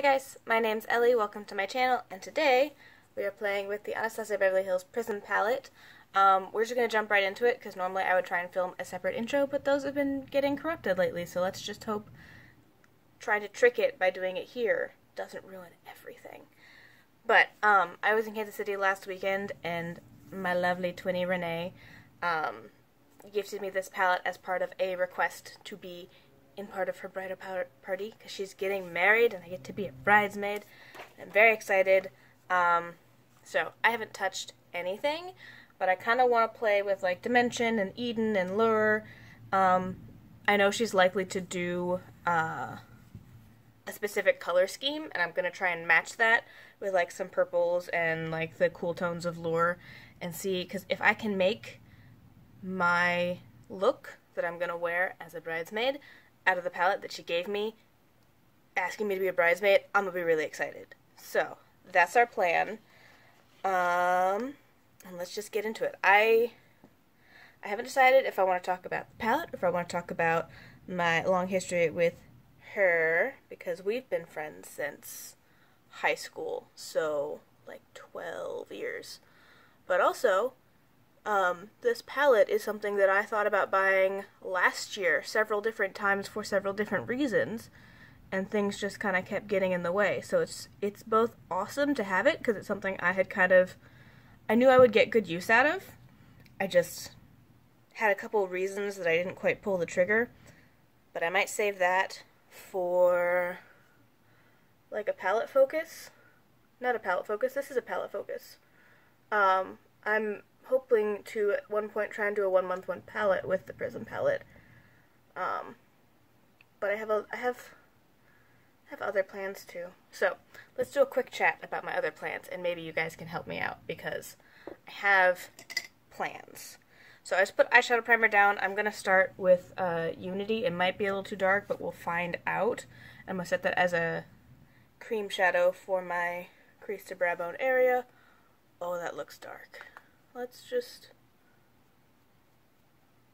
Hi guys, my name's Ellie, welcome to my channel, and today we are playing with the Anastasia Beverly Hills Prism Palette. We're just going to jump right into it, because normally I would try and film a separate intro, but those have been getting corrupted lately, so let's just hope trying to trick it by doing it here doesn't ruin everything. But, I was in Kansas City last weekend, and my lovely twinnie Renee, gifted me this palette as part of a request to be in part of her bridal party, because she's getting married and I get to be a bridesmaid. I'm very excited. So I haven't touched anything, but I kind of want to play with like Dimension and Eden and Lure. I know she's likely to do a specific color scheme, and I'm going to try and match that with like some purples and like the cool tones of Lure and see, because if I can make my look that I'm going to wear as a bridesmaid out of the palette that she gave me, asking me to be a bridesmaid, I'm going to be really excited. So, that's our plan. And let's just get into it. I haven't decided if I want to talk about the palette, or if I want to talk about my long history with her, because we've been friends since high school, so like 12 years. But also, this palette is something that I thought about buying last year several different times for several different reasons, and things just kind of kept getting in the way. So it's both awesome to have it, because it's something I had I knew I would get good use out of. I just had a couple of reasons that I didn't quite pull the trigger, but I might save that for like a palette focus. Not a palette focus, this is a palette focus. I'm hoping to at one point try and do a 1 month one palette with the Prism palette. But I have other plans too. So let's do a quick chat about my other plans, and maybe you guys can help me out, because I have plans. So I just put eyeshadow primer down. I'm gonna start with Unity. It might be a little too dark, but we'll find out. I'm gonna set that as a cream shadow for my crease to brow bone area. Oh, that looks dark. Let's just...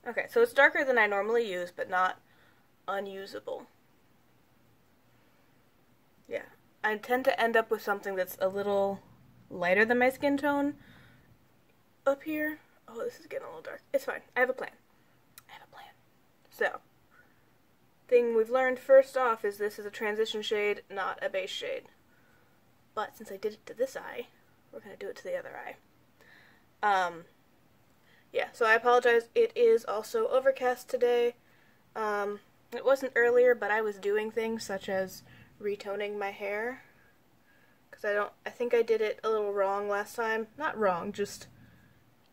Okay, so it's darker than I normally use, but not unusable. Yeah, I tend to end up with something that's a little lighter than my skin tone up here. Oh, this is getting a little dark. It's fine. I have a plan. So, thing we've learned first off is this is a transition shade, not a base shade. But since I did it to this eye, we're going to do it to the other eye. Yeah, so I apologize. It is also overcast today. It wasn't earlier, but I was doing things such as retoning my hair. Because I think I did it a little wrong last time. Not wrong, just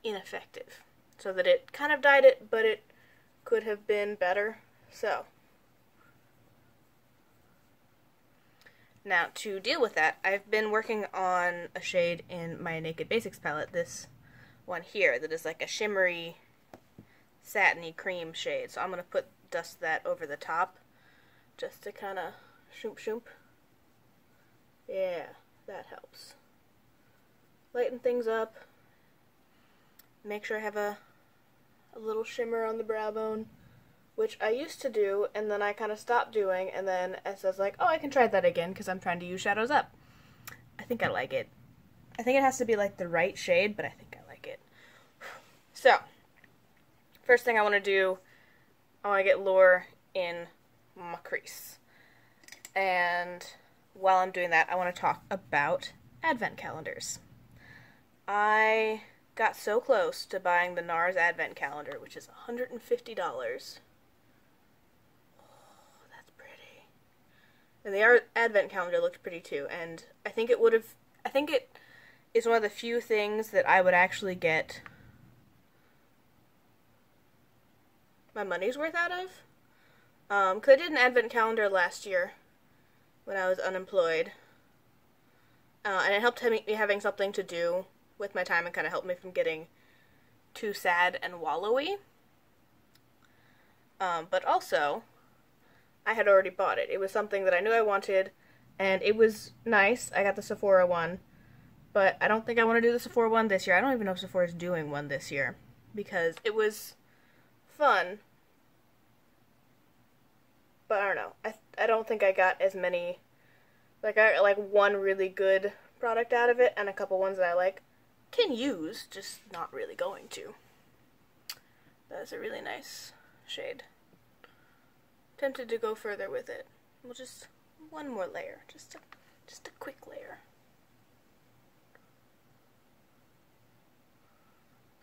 ineffective. So that it kind of dyed it, but it could have been better. So, now to deal with that, I've been working on a shade in my Naked Basics palette, this one here, that is like a shimmery, satiny cream shade. So I'm going to dust that over the top, just to kind of shoop shoop. Yeah, that helps. Lighten things up. Make sure I have a little shimmer on the brow bone, which I used to do, and then I kind of stopped doing, and then it says like, oh, I can try that again, because I'm trying to use shadows up. I think I like it. I think it has to be like the right shade, but I think I like it. So, first thing I want to do, I want to get Lure in my crease. And while I'm doing that, I want to talk about advent calendars. I got so close to buying the NARS advent calendar, which is $150. Oh, that's pretty. And the advent calendar looked pretty too, and I think it is one of the few things that I would actually get my money's worth out of. Because I did an advent calendar last year when I was unemployed. And it helped me having something to do with my time, and kind of helped me from getting too sad and wallowy. But also, I had already bought it. It was something that I knew I wanted, and it was nice. I got the Sephora one, but I don't think I want to do the Sephora one this year. I don't even know if Sephora's doing one this year, because it was fun, but I don't know. I don't think I got as many Like, I got like one really good product out of it and a couple ones that I like can use, just not really going to. That's a really nice shade. Tempted to go further with it. We'll just one more layer, just a quick layer.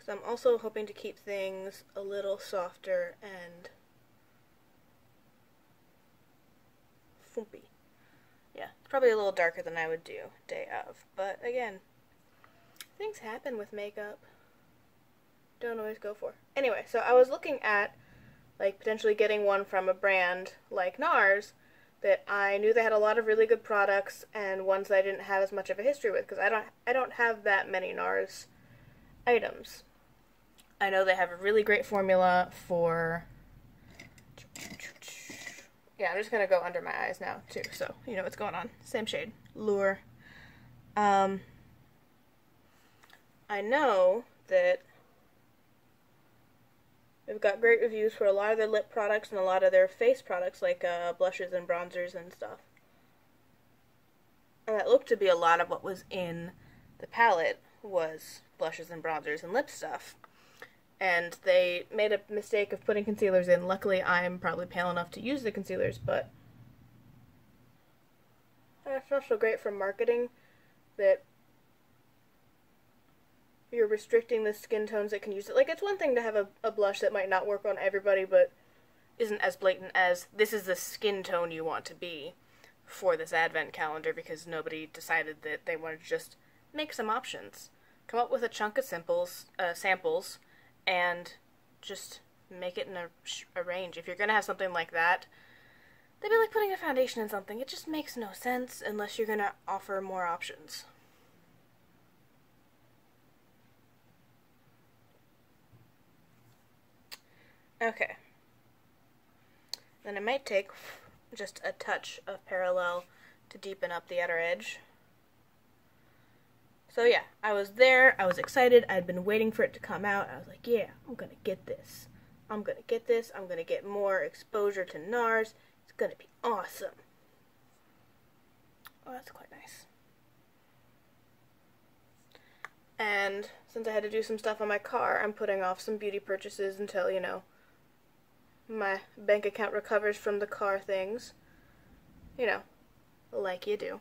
So I'm also hoping to keep things a little softer and foopy. Yeah, it's probably a little darker than I would do day of, but again, things happen with makeup. Don't always go for. Anyway, so I was looking at like potentially getting one from a brand like NARS that I knew they had a lot of really good products and ones that I didn't have as much of a history with, because I don't have that many NARS items. I know they have a really great formula for, yeah, I'm just going to go under my eyes now, too, so you know what's going on. Same shade. Lure. I know that they've got great reviews for a lot of their lip products and a lot of their face products, like blushes and bronzers and stuff. And that looked to be a lot of what was in the palette was blushes and bronzers and lip stuff. And they made a mistake of putting concealers in. Luckily, I'm probably pale enough to use the concealers, but it's not so great for marketing that you're restricting the skin tones that can use it. Like, it's one thing to have a blush that might not work on everybody, but isn't as blatant as this is the skin tone you want to be for this advent calendar, because nobody decided that they wanted to just make some options. Come up with a chunk of samples, and just make it in a range. If you're going to have something like that, they'd be like putting a foundation in something. It just makes no sense unless you're going to offer more options. Okay. Then I might take just a touch of Parallel to deepen up the outer edge. So yeah, I was there, I was excited, I'd been waiting for it to come out. I was like, yeah, I'm gonna get this. I'm gonna get this, I'm gonna get more exposure to NARS. It's gonna be awesome. Oh, that's quite nice. And since I had to do some stuff on my car, I'm putting off some beauty purchases until, you know, my bank account recovers from the car things. You know, like you do.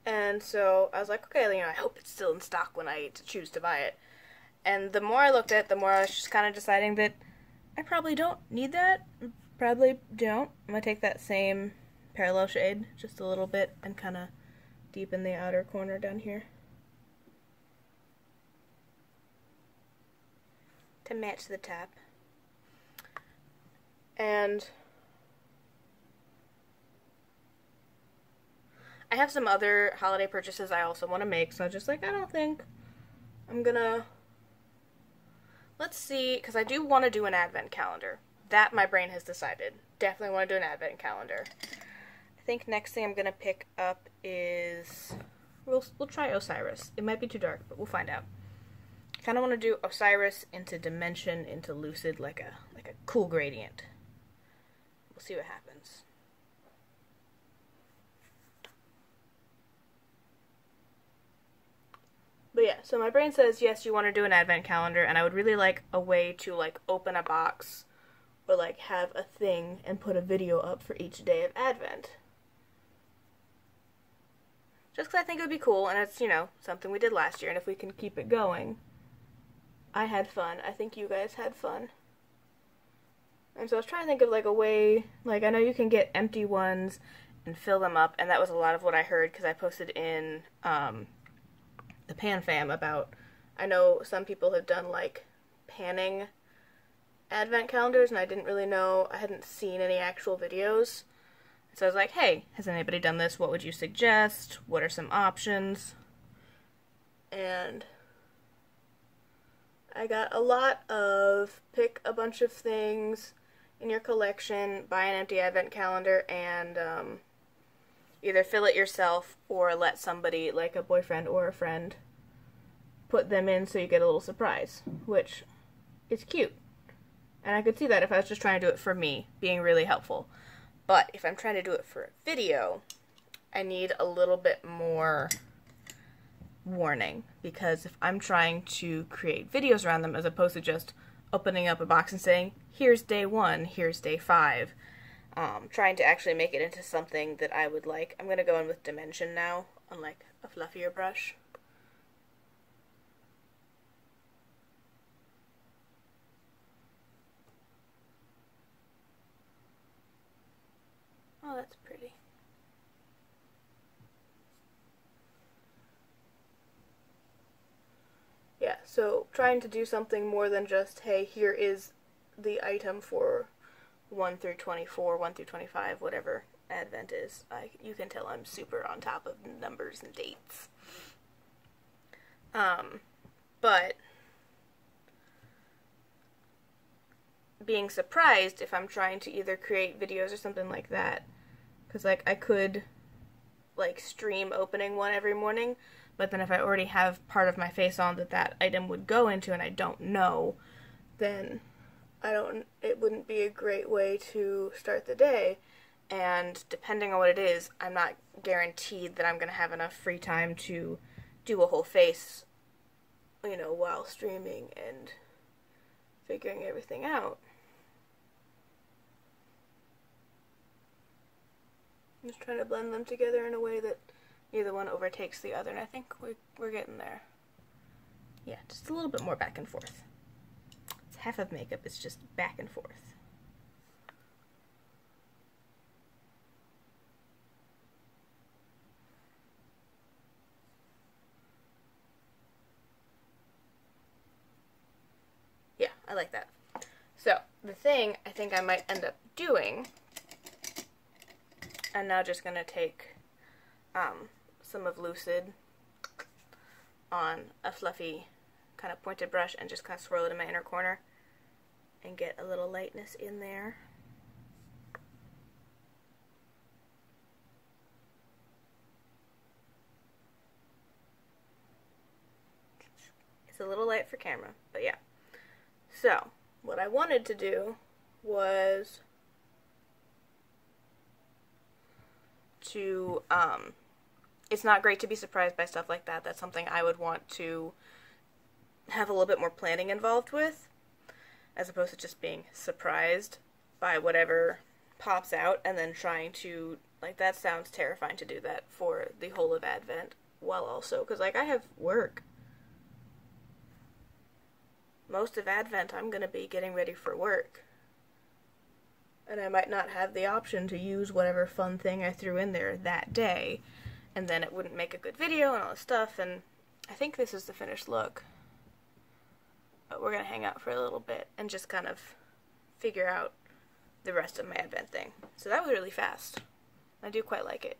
And so I was like, okay, you know, I hope it's still in stock when I choose to buy it. And the more I looked at it, the more I was just kind of deciding that I probably don't need that. Probably don't. I'm going to take that same Parallel shade just a little bit and kind of deepen the outer corner down here to match the top. And I have some other holiday purchases I also want to make, so I'm just like, I don't think I'm gonna... Let's see, because I do want to do an advent calendar. That my brain has decided. Definitely want to do an advent calendar. I think next thing I'm gonna pick up is... We'll try Osiris. It might be too dark, but we'll find out. I kind of want to do Osiris into Dimension, into Lucid, like a cool gradient. We'll see what happens. But yeah, so my brain says, yes, you want to do an advent calendar, and I would really like a way to, like, open a box or, like, have a thing and put a video up for each day of Advent. Just because I think it would be cool, and it's, you know, something we did last year, and if we can keep it going. I had fun. I think you guys had fun. And so I was trying to think of, like, a way, like, I know you can get empty ones and fill them up, and that was a lot of what I heard, because I posted in, the Pan Fam about, I know some people have done, like, panning advent calendars, and I didn't really know, I hadn't seen any actual videos. So I was like, hey, has anybody done this? What would you suggest? What are some options? And I got a lot of pick a bunch of things in your collection, buy an empty advent calendar, and either fill it yourself or let somebody, like a boyfriend or a friend, put them in so you get a little surprise, which is cute. And I could see that if I was just trying to do it for me, being really helpful. But if I'm trying to do it for a video, I need a little bit more warning, because if I'm trying to create videos around them as opposed to just opening up a box and saying, here's day 1, here's day 5, trying to actually make it into something that I would like. I'm going to go in with Dimension now on like a fluffier brush. Oh, that's pretty. Yeah, so trying to do something more than just, hey, here is the item for 1 through 24, 1 through 25, whatever Advent is. You can tell I'm super on top of numbers and dates. But being surprised if I'm trying to either create videos or something like that, because like I could like stream opening one every morning, but then if I already have part of my face on that item would go into and I don't know, then it wouldn't be a great way to start the day. And depending on what it is, I'm not guaranteed that I'm going to have enough free time to do a whole face, you know, while streaming and figuring everything out. I'm just trying to blend them together in a way that neither one overtakes the other, and I think we're getting there. Yeah, just a little bit more back and forth. It's half of makeup, it's just back and forth. Yeah, I like that. So, the thing I think I might end up doing, I'm now just going to take some of Lucid on a fluffy kind of pointed brush and just kind of swirl it in my inner corner and get a little lightness in there. It's a little light for camera, but yeah. So, what I wanted to do was to, it's not great to be surprised by stuff like that. That's something I would want to have a little bit more planning involved with, as opposed to just being surprised by whatever pops out and then trying to, like, that sounds terrifying to do that for the whole of Advent, while also, because, like, I have work. Most of Advent I'm going to be getting ready for work. And I might not have the option to use whatever fun thing I threw in there that day, and then it wouldn't make a good video and all this stuff, and I think this is the finished look. But we're going to hang out for a little bit and just kind of figure out the rest of my Advent thing. So that was really fast. I do quite like it.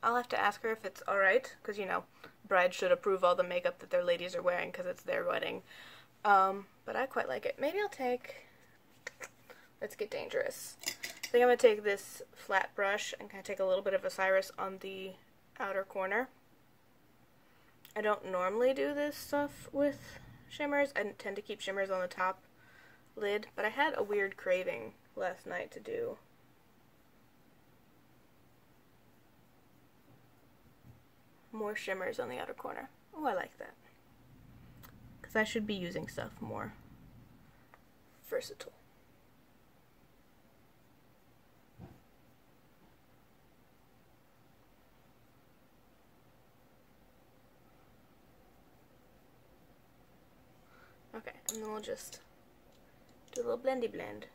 I'll have to ask her if it's alright, because, you know, brides should approve all the makeup that their ladies are wearing because it's their wedding. But I quite like it. Maybe I'll take, let's get dangerous. I think I'm going to take this flat brush and kind of take a little bit of Osiris on the outer corner. I don't normally do this stuff with shimmers. I tend to keep shimmers on the top lid, but I had a weird craving last night to do more shimmers on the outer corner. Oh, I like that. Because I should be using stuff more versatile. Okay, and then we'll just do a little blendy blend.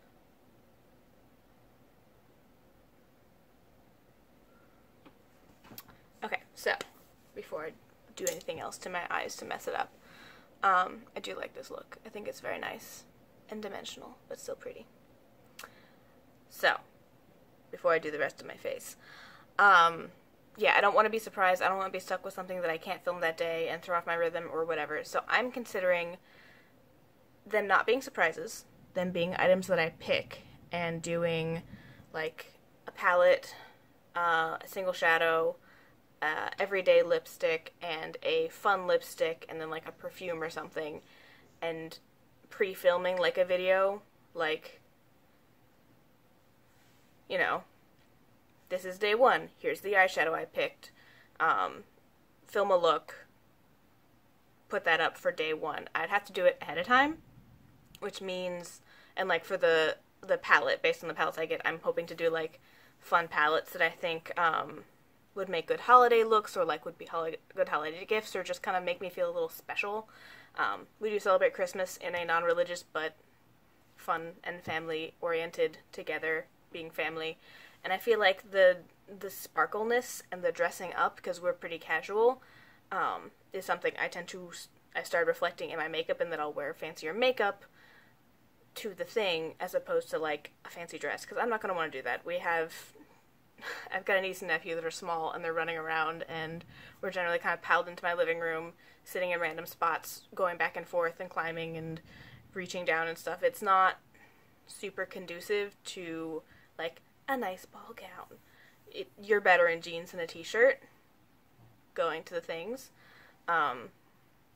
Okay, so before I do anything else to my eyes to mess it up, I do like this look. I think it's very nice and dimensional, but still pretty. So, before I do the rest of my face, yeah, I don't want to be surprised. I don't want to be stuck with something that I can't film that day and throw off my rhythm or whatever. So I'm considering them not being surprises, them being items that I pick, and doing like a palette, a single shadow, everyday lipstick, and a fun lipstick, and then like a perfume or something, and pre-filming like a video, like you know, this is day one, here's the eyeshadow I picked, film a look, put that up for day one. I'd have to do it ahead of time, which means, and like for the palette, based on the palettes I get, I'm hoping to do like fun palettes that I think would make good holiday looks, or like would be good holiday gifts, or just kind of make me feel a little special. We do celebrate Christmas in a non-religious but fun and family-oriented together, being family. And I feel like the sparkleness and the dressing up, because we're pretty casual, is something I started reflecting in my makeup, and that I'll wear fancier makeup to the thing as opposed to like a fancy dress, because I'm not going to want to do that. I've got a niece and nephew that are small, and they're running around, and we're generally kind of piled into my living room, sitting in random spots, going back and forth and climbing and reaching down and stuff. It's not super conducive to like a nice ball gown. You're better in jeans and a t-shirt going to the things. And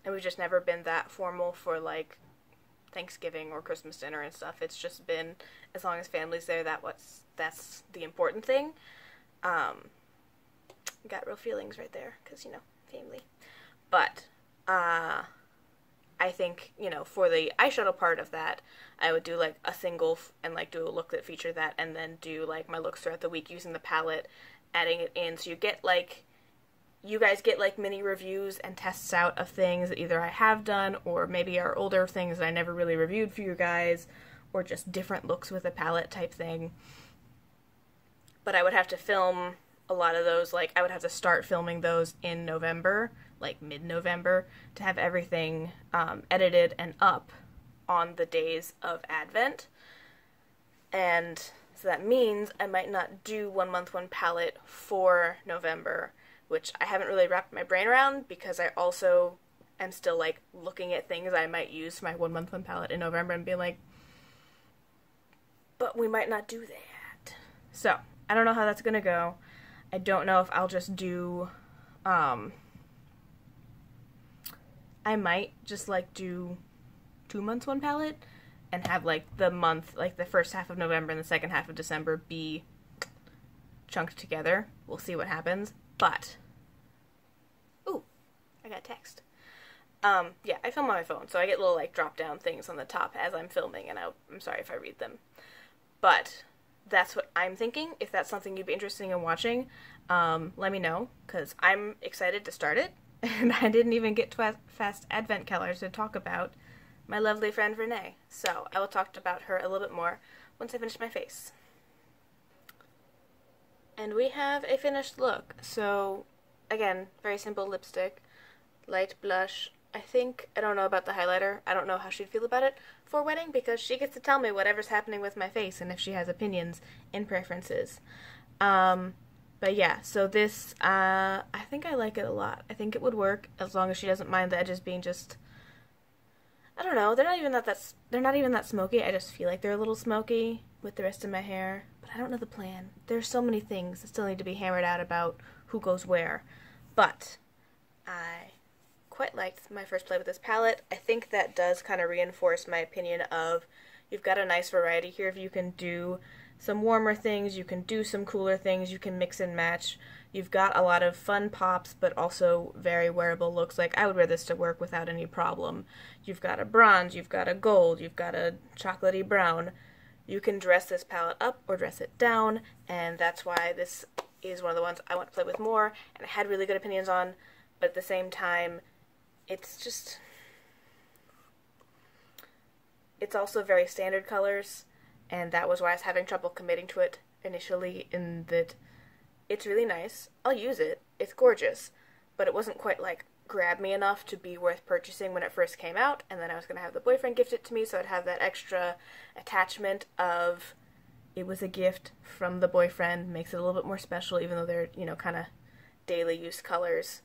we've just never been that formal for like Thanksgiving or Christmas dinner and stuff. It's just been, as long as family's there, that's the important thing. Got real feelings right there, because, you know, family. But I think, you know, for the eyeshadow part of that, I would do like a single and like do a look that featured that, and then do like my looks throughout the week using the palette, adding it in, so you guys get like mini reviews and tests out of things that either I have done, or maybe are older things that I never really reviewed for you guys, or just different looks with a palette type thing. But I would have to film a lot of those, like I would have to start filming those in November, like mid-November, to have everything edited and up on the days of Advent. And so that means I might not do 1 month 1 palette for November, which I haven't really wrapped my brain around, because I also am still like looking at things I might use for my 1 month 1 palette in November and being like, but we might not do that. So I don't know how that's gonna go. I don't know if I'll just do I might just like do 2 months 1 palette and have like the month, like the first half of November and the second half of December be chunked together. We'll see what happens. But ooh, I got a text. Yeah, I film on my phone, so I get little like drop down things on the top as I'm filming, and I'm sorry if I read them. But that's what I'm thinking. If that's something you'd be interested in watching, let me know, because I'm excited to start it. And I didn't even get Fast Advent Colors to talk about my lovely friend Renee. So I will talk about her a little bit more once I finish my face. And we have a finished look. So again, very simple lipstick, light blush. I don't know about the highlighter. I don't know how she'd feel about it for wedding, because she gets to tell me whatever's happening with my face and if she has opinions and preferences. But yeah, so this, I think I like it a lot. I think it would work as long as she doesn't mind the edges being just, I don't know, they're not even that smoky. I just feel like they're a little smoky with the rest of my hair, but I don't know the plan. There's so many things that still need to be hammered out about who goes where. But I quite liked my first play with this palette. I think that does kind of reinforce my opinion of, you've got a nice variety here. If you can do some warmer things, you can do some cooler things, you can mix and match. You've got a lot of fun pops, but also very wearable looks. Like, I would wear this to work without any problem. You've got a bronze, you've got a gold, you've got a chocolatey brown. You can dress this palette up or dress it down, and that's why this is one of the ones I want to play with more, and I had really good opinions on, but at the same time, it's also very standard colors, and that was why I was having trouble committing to it initially, in that it's really nice. I'll use it. It's gorgeous. But it wasn't quite, like, grab me enough to be worth purchasing when it first came out, and then I was going to have the boyfriend gift it to me, so I'd have that extra attachment of, it was a gift from the boyfriend, makes it a little bit more special, even though they're, you know, kind of daily use colors.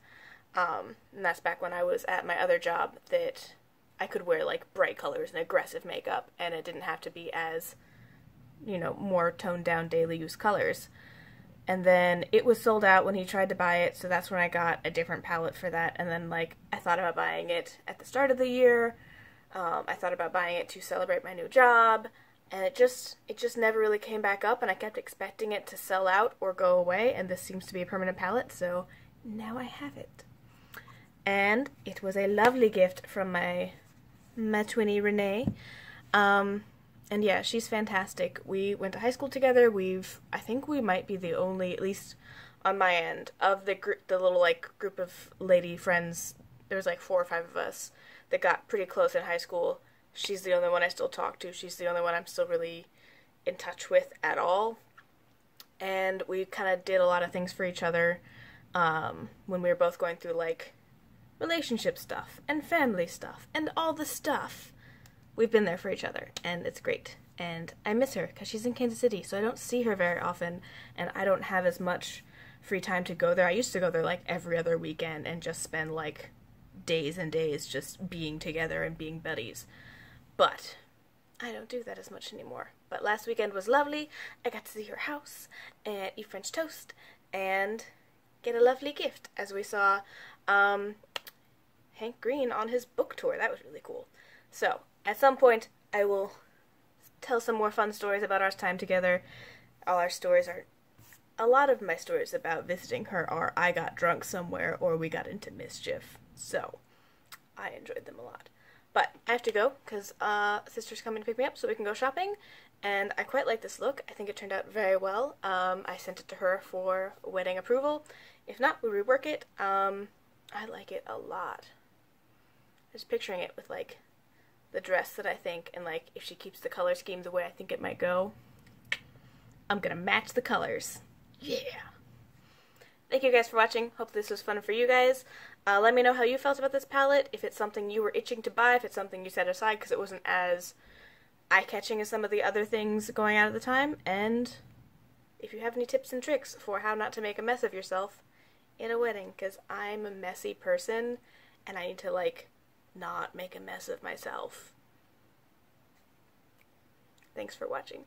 And that's back when I was at my other job, that I could wear, like, bright colors and aggressive makeup, and it didn't have to be as, you know, more toned down daily use colors. And then it was sold out when he tried to buy it, so that's when I got a different palette for that. And then, like, I thought about buying it at the start of the year. I thought about buying it to celebrate my new job. and it just never really came back up, and I kept expecting it to sell out or go away, and this seems to be a permanent palette, so now I have it. And it was a lovely gift from my twinnie Renee. And yeah, she's fantastic. We went to high school together. I think we might be the only, at least on my end, of the little like group of lady friends. There was like 4 or 5 of us that got pretty close in high school. She's the only one I still talk to. She's the only one I'm still really in touch with at all. And we kind of did a lot of things for each other when we were both going through like relationship stuff and family stuff and all the stuff. We've been there for each other, and it's great. And I miss her because she's in Kansas City, so I don't see her very often, and I don't have as much free time to go there. I used to go there like every other weekend and just spend like days and days just being together and being buddies. But I don't do that as much anymore. But last weekend was lovely. I got to see her house and eat French toast and get a lovely gift as we saw Hank Green on his book tour. That was really cool. So, at some point, I will tell some more fun stories about our time together. A lot of my stories about visiting her are I got drunk somewhere or we got into mischief. So, I enjoyed them a lot. But I have to go because sister's coming to pick me up so we can go shopping. And I quite like this look. I think it turned out very well. I sent it to her for wedding approval. If not, we rework it. I like it a lot. Just picturing it with like the dress that I think, and like if she keeps the color scheme the way I think it might go, I'm gonna match the colors. Yeah. Thank you guys for watching. Hope this was fun for you guys. Let me know how you felt about this palette, if it's something you were itching to buy, if it's something you set aside because it wasn't as eye-catching as some of the other things going out at the time, and if you have any tips and tricks for how not to make a mess of yourself in a wedding, because I'm a messy person and I need to like not make a mess of myself. Thanks for watching.